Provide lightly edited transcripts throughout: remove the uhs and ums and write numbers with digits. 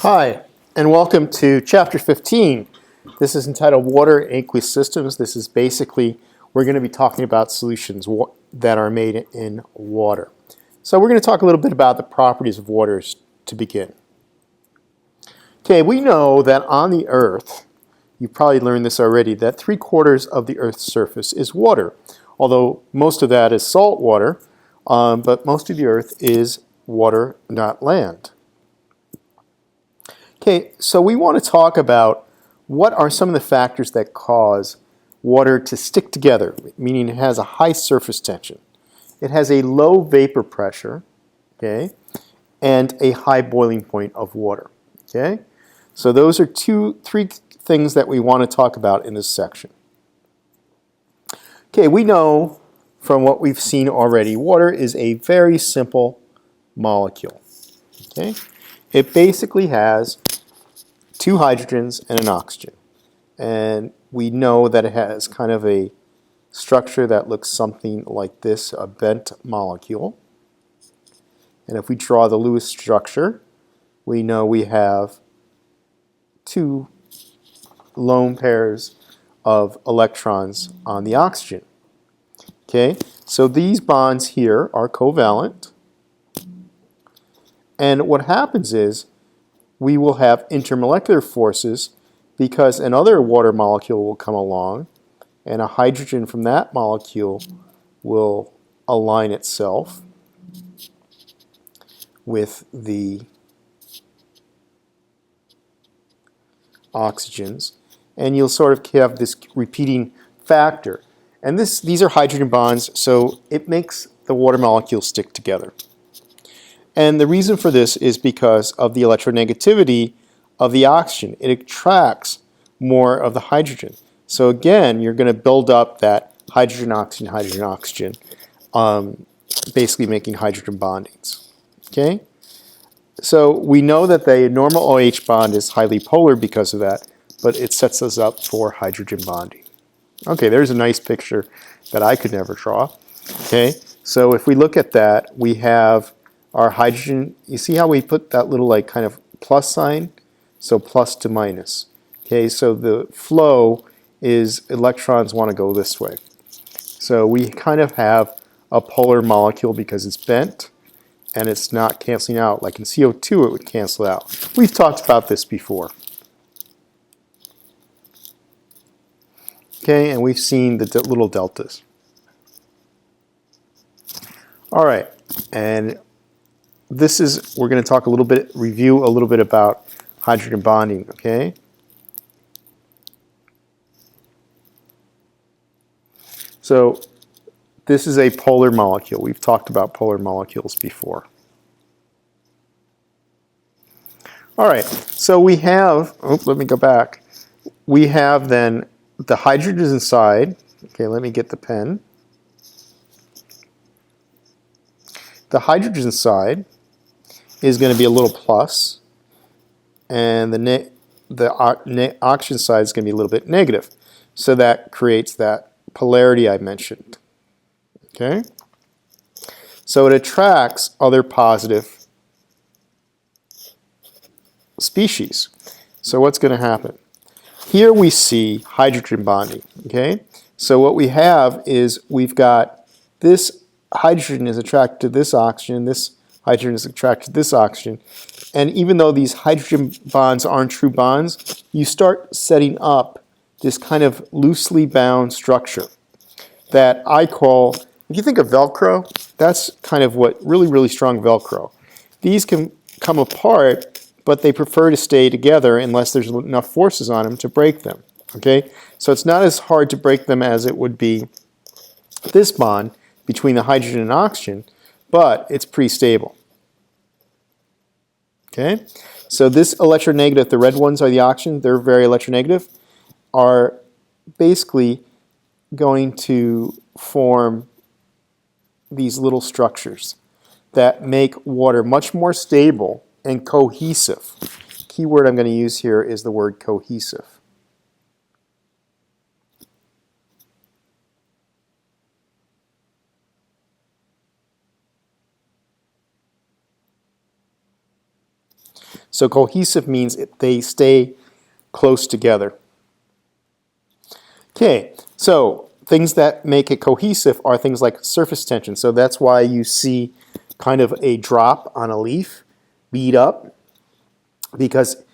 Hi, and welcome to Chapter 15. This is entitled Water and Aqueous Systems. This is basically, we're going to be talking about solutions that are made in water. So we're going to talk a little bit about the properties of waters to begin. Okay, we know that on the Earth, you've probably learned this already, that 3/4 of the Earth's surface is water. Although most of that is salt water, but most of the Earth is water, not land. Okay, so we want to talk about what are some of the factors that cause water to stick together, meaning it has a high surface tension. It has a low vapor pressure, okay, and a high boiling point of water, okay? So those are three things that we want to talk about in this section. Okay, we know from what we've seen already, water is a very simple molecule, okay? It basically has two hydrogens and an oxygen. And we know that it has kind of a structure that looks something like this, a bent molecule. And if we draw the Lewis structure, we know we have two lone pairs of electrons on the oxygen. Okay, so these bonds here are covalent. And what happens is we will have intermolecular forces because another water molecule will come along and a hydrogen from that molecule will align itself with the oxygens, and you'll sort of have this repeating factor. And these are hydrogen bonds, so it makes the water molecules stick together. And the reason for this is because of the electronegativity of the oxygen. It attracts more of the hydrogen. So again, you're going to build up that hydrogen-oxygen, basically making hydrogen bondings. Okay? So we know that the normal OH bond is highly polar because of that, but it sets us up for hydrogen bonding. Okay, there's a nice picture that I could never draw. Okay, so if we look at that, we have our hydrogen. You see how we put that little like kind of plus sign? So plus to minus. Okay, so the flow is electrons want to go this way. So we kind of have a polar molecule because it's bent and it's not canceling out. Like in CO2, it would cancel out. We've talked about this before. Okay, and we've seen the little deltas. All right, and this is, we're going to talk a little bit, review a little bit about hydrogen bonding, okay? So this is a polar molecule. We've talked about polar molecules before. All right, so we have, let me go back. We have then the hydrogens inside. Okay, let me get the pen. The hydrogen side is going to be a little plus, and the oxygen side is going to be a little bit negative. So that creates that polarity I mentioned. Okay? So it attracts other positive species. So what's going to happen? Here we see hydrogen bonding. Okay? So what we have is we've got this hydrogen is attracted to this oxygen, this hydrogen is attracted to this oxygen. And even though these hydrogen bonds aren't true bonds, you start setting up this kind of loosely bound structure that I call, if you think of Velcro, that's kind of what really, really strong Velcro. These can come apart, but they prefer to stay together unless there's enough forces on them to break them. Okay? So it's not as hard to break them as it would be this bond between the hydrogen and oxygen, but it's pretty stable. Okay? So this electronegative, the red ones are the oxygen, they're very electronegative, are basically going to form these little structures that make water much more stable and cohesive. The key word I'm going to use here is the word cohesive. So So cohesive means they stay close together. Okay, so things that make it cohesive are things like surface tension. So that's why you see kind of a drop on a leaf bead up, because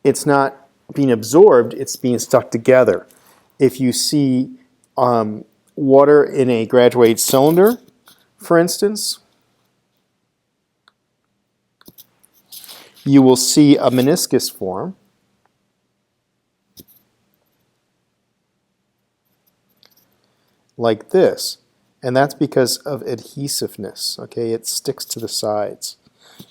it's not being absorbed, it's being stuck together. If you see water in a graduated cylinder, for instance, you will see a meniscus form. Like this. And that's because of adhesiveness. Okay, it sticks to the sides.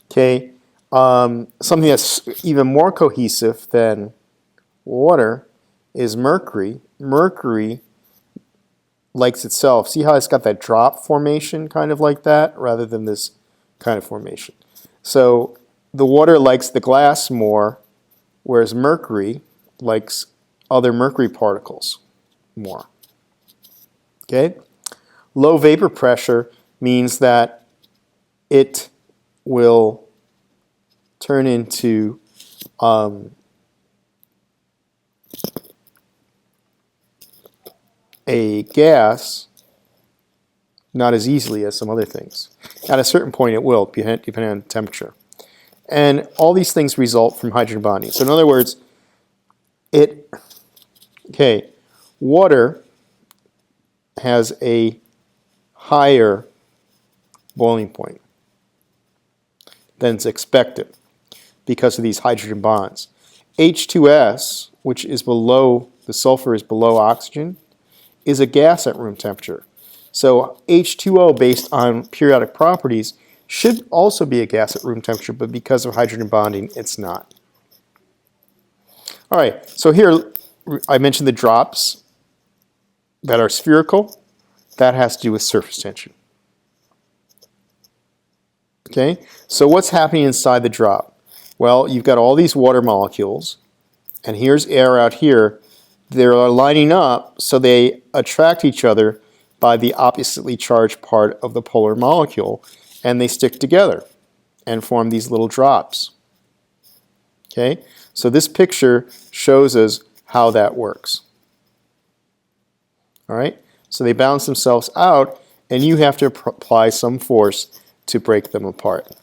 Okay, something that's even more cohesive than water is mercury. Mercury likes itself. See how it's got that drop formation kind of like that rather than this kind of formation. So the water likes the glass more, whereas mercury likes other mercury particles more. Okay? Low vapor pressure means that it will turn into a gas not as easily as some other things. At a certain point it will, depending on temperature. And all these things result from hydrogen bonding. So in other words, water has a higher boiling point than is expected because of these hydrogen bonds. H2S, which is below, the sulfur is below oxygen, is a gas at room temperature. So H2O, based on periodic properties, should also be a gas at room temperature, but because of hydrogen bonding, it's not. All right, so here I mentioned the drops that are spherical. That has to do with surface tension. Okay, so what's happening inside the drop? Well, you've got all these water molecules, and here's air out here. They're lining up so they attract each other by the oppositely charged part of the polar molecule, and they stick together and form these little drops. Okay, so this picture shows us how that works. All right, so they balance themselves out, and you have to apply some force to break them apart.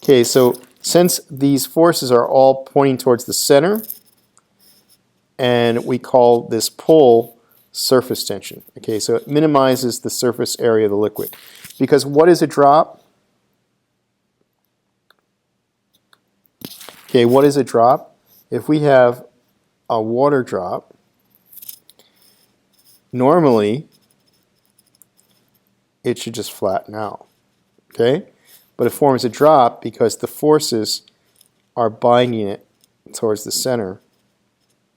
Okay, so since these forces are all pointing towards the center, and we call this pull surface tension. Okay, so it minimizes the surface area of the liquid. Because what is a drop? Okay, what is a drop? If we have a water drop, normally it should just flatten out. Okay? But it forms a drop because the forces are binding it towards the center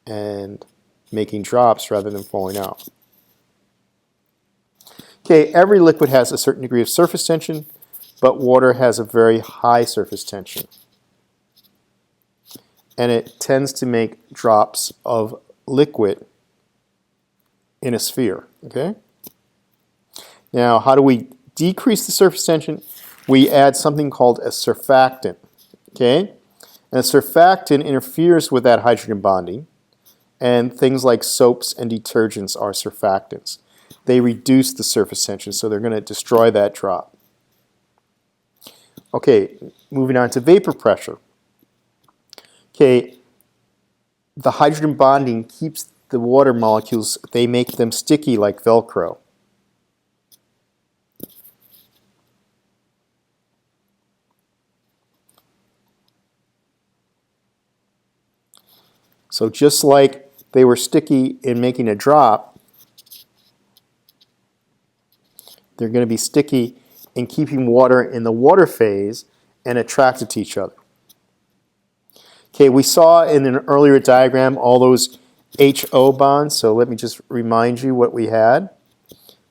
and making drops rather than falling out. Okay, every liquid has a certain degree of surface tension, but water has a very high surface tension. And it tends to make drops of liquid in a sphere. Okay? Now, how do we decrease the surface tension? We add something called a surfactant. Okay? And a surfactant interferes with that hydrogen bonding, and things like soaps and detergents are surfactants. They reduce the surface tension, so they're going to destroy that drop. Okay, moving on to vapor pressure. Okay, the hydrogen bonding keeps the water molecules, they make them sticky like Velcro. So just like they were sticky in making a drop, they're going to be sticky in keeping water in the water phase and attracted to each other. Okay, we saw in an earlier diagram all those HO bonds, so let me just remind you what we had.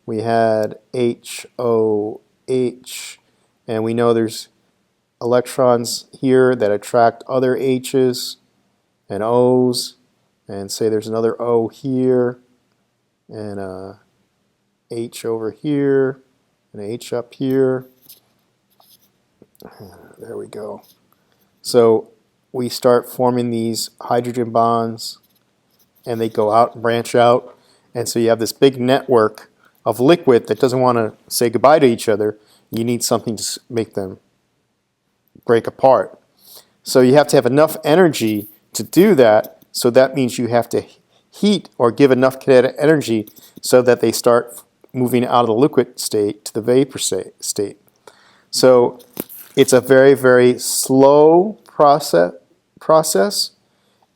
We had HOH, and we know there's electrons here that attract other H's and O's and say there's another O here, and a H over here, and an H up here. There we go. So we start forming these hydrogen bonds, and they go out and branch out, and so you have this big network of liquid that doesn't want to say goodbye to each other. You need something to make them break apart. So you have to have enough energy to do that, so that means you have to heat or give enough kinetic energy so that they start moving out of the liquid state to the vapor state. So it's a very, very slow process,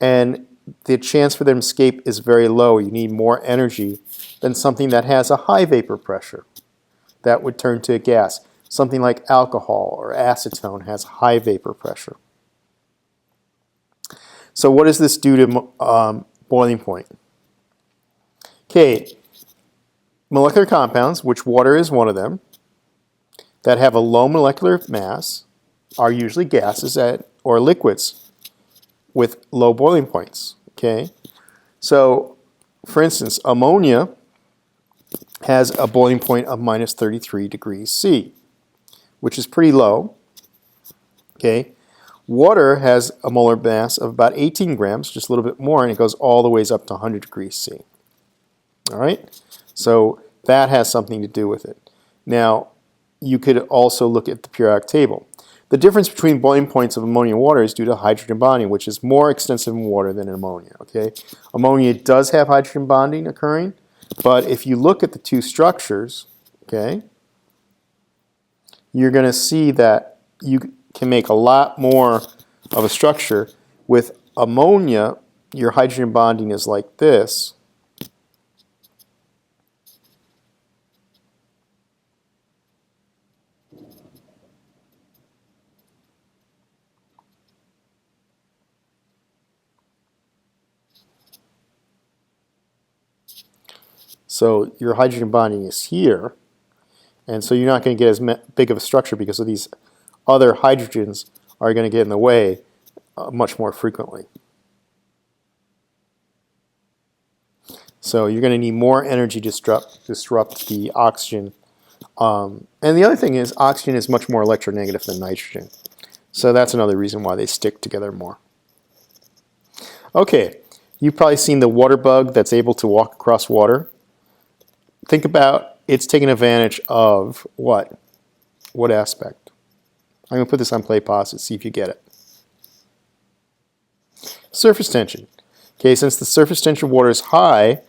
and the chance for them to escape is very low. You need more energy than something that has a high vapor pressure. That would turn to a gas. Something like alcohol or acetone has high vapor pressure. So what does this do to boiling point? Okay, molecular compounds, which water is one of them, that have a low molecular mass are usually gases or liquids with low boiling points. Okay, so for instance, ammonia has a boiling point of minus 33 degrees C, which is pretty low. Okay, water has a molar mass of about 18 grams, just a little bit more, and it goes all the way up to 100 degrees C. All right, so that has something to do with it. Now, you could also look at the periodic table. The difference between boiling points of ammonia and water is due to hydrogen bonding, which is more extensive in water than in ammonia. Okay, ammonia does have hydrogen bonding occurring, but if you look at the two structures, okay, you're going to see that you can make a lot more of a structure. With ammonia, your hydrogen bonding is like this. So your hydrogen bonding is here, and so you're not going to get as big of a structure because of these other hydrogens are going to get in the way much more frequently. So you're going to need more energy to disrupt the oxygen. And the other thing is oxygen is much more electronegative than nitrogen. So that's another reason why they stick together more. Okay, you've probably seen the water bug that's able to walk across water. Think about it's taking advantage of what? What aspect? I'm going to put this on play pause and see if you get it. Surface tension. Okay, since the surface tension of water is high,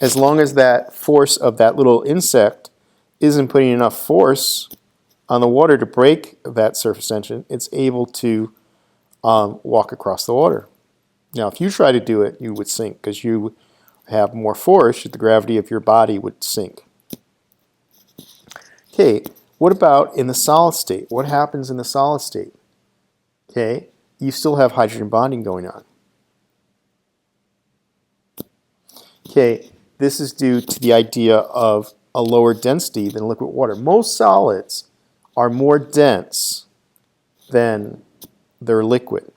as long as that force of that little insect isn't putting enough force on the water to break that surface tension, it's able to walk across the water. Now, if you try to do it, you would sink because you have more force, the gravity of your body would sink. Okay, what about in the solid state? What happens in the solid state? Okay, you still have hydrogen bonding going on. Okay, this is due to the idea of a lower density than liquid water. Most solids are more dense than their liquid.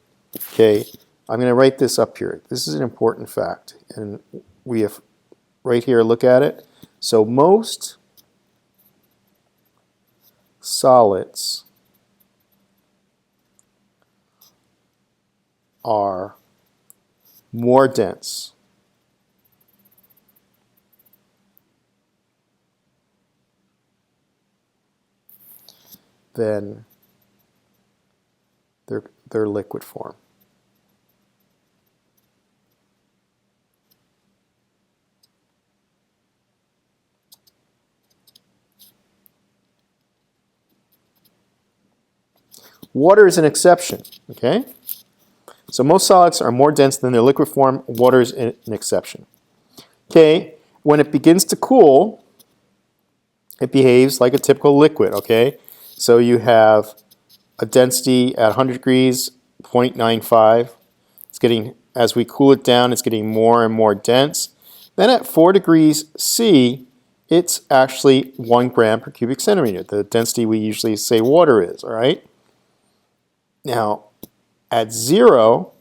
Okay, I'm going to write this up here. This is an important fact, and we have right here, look at it. So most solids are more dense than their liquid form. Water is an exception, okay? So most solids are more dense than their liquid form. Water is an exception. Okay, when it begins to cool, it behaves like a typical liquid, okay? So you have a density at 100 degrees, 0.95. It's getting, as we cool it down, it's getting more and more dense. Then at 4 degrees C, it's actually 1 gram per cubic centimeter, the density we usually say water is, all right? Now, at 0,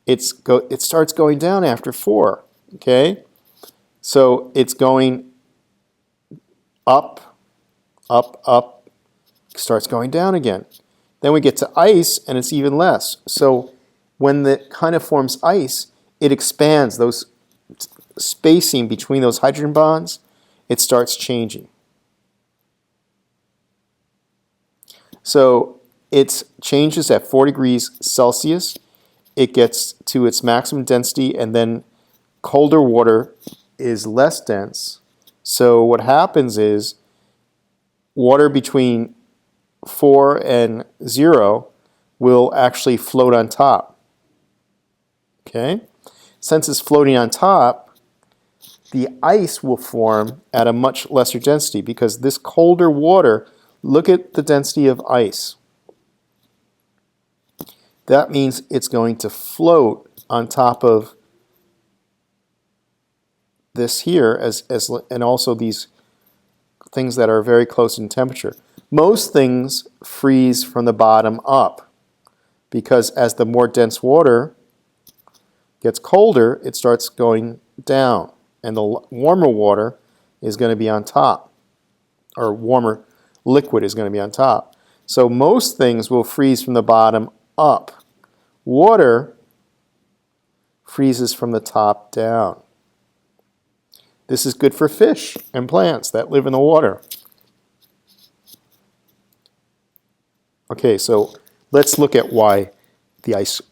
it starts going down after 4. Okay, so it's going up, up, up, starts going down again. Then we get to ice, and it's even less. So when it kind of forms ice, it expands. Those spacing between those hydrogen bonds, it starts changing. So it changes at 4 degrees Celsius. It gets to its maximum density, and then colder water is less dense. So what happens is water between 4 and 0 will actually float on top. Okay? Since it's floating on top, the ice will form at a much lesser density because this colder water, look at the density of ice. That means it's going to float on top of this here and also these things that are very close in temperature. Most things freeze from the bottom up because as the more dense water gets colder, it starts going down, and the warmer water is going to be on top, or warmer liquid is going to be on top. So most things will freeze from the bottom up. Water freezes from the top down. This is good for fish and plants that live in the water. Okay, so let's look at why the ice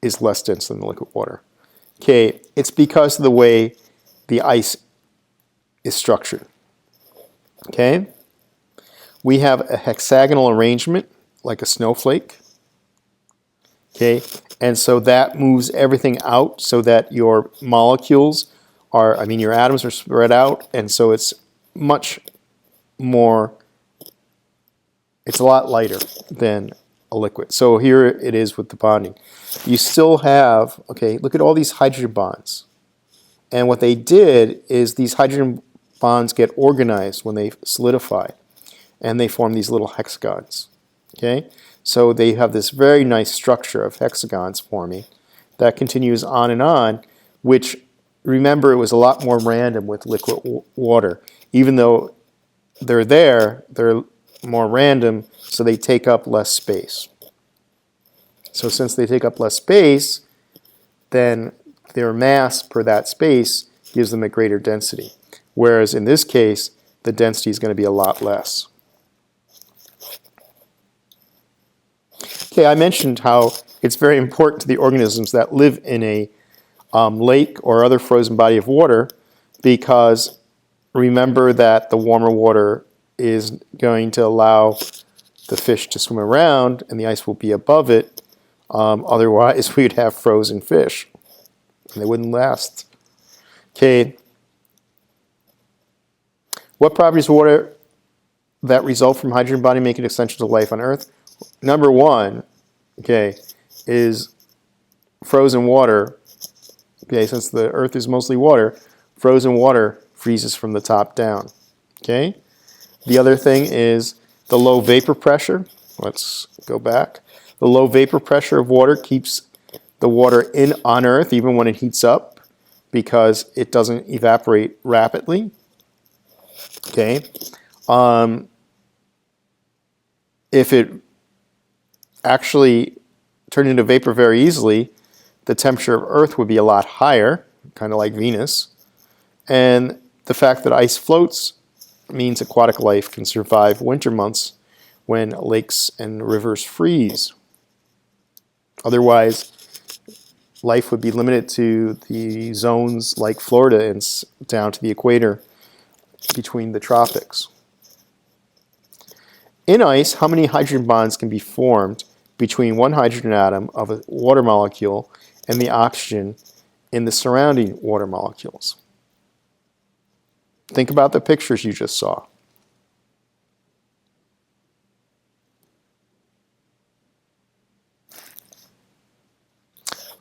is less dense than the liquid water. Okay, it's because of the way the ice is structured. Okay, we have a hexagonal arrangement like a snowflake. Okay, and so that moves everything out so that your molecules your atoms are spread out, and so it's much more, it's a lot lighter than a liquid. So here it is with the bonding. You still have, okay, look at all these hydrogen bonds. And what they did is these hydrogen bonds get organized when they solidify, and they form these little hexagons. Okay, so they have this very nice structure of hexagons forming that continues on, which, remember, it was a lot more random with liquid water. Even though they're more random, so they take up less space. So since they take up less space, then their mass per that space gives them a greater density. Whereas in this case, the density is going to be a lot less. Okay, I mentioned how it's very important to the organisms that live in a lake or other frozen body of water, because remember that the warmer water is going to allow the fish to swim around and the ice will be above it. Otherwise, we'd have frozen fish and they wouldn't last. Okay, what properties of water that result from hydrogen bonding make it essential to life on Earth? Number one, okay, is frozen water. Okay, since the Earth is mostly water, frozen water freezes from the top down. Okay, the other thing is the low vapor pressure. Let's go back. The low vapor pressure of water keeps the water on Earth even when it heats up because it doesn't evaporate rapidly. Okay, if it actually turned into vapor very easily, the temperature of Earth would be a lot higher, kind of like Venus. And the fact that ice floats means aquatic life can survive winter months when lakes and rivers freeze. Otherwise, life would be limited to the zones like Florida and down to the equator between the tropics. In ice, how many hydrogen bonds can be formed between one hydrogen atom of a water molecule and the oxygen in the surrounding water molecules? Think about the pictures you just saw.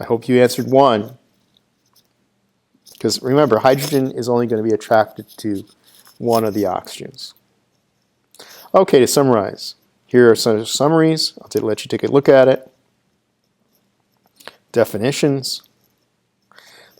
I hope you answered one. Because remember, hydrogen is only going to be attracted to one of the oxygens. Okay, to summarize, here are some summaries. I'll let you take a look at it. Definitions.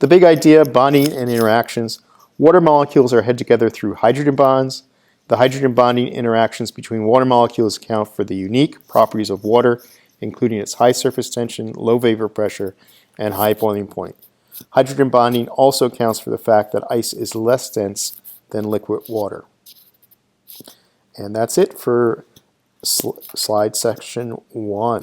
The big idea, bonding and interactions. Water molecules are held together through hydrogen bonds. The hydrogen bonding interactions between water molecules account for the unique properties of water, including its high surface tension, low vapor pressure, and high boiling point. Hydrogen bonding also accounts for the fact that ice is less dense than liquid water. And that's it for slide section 1.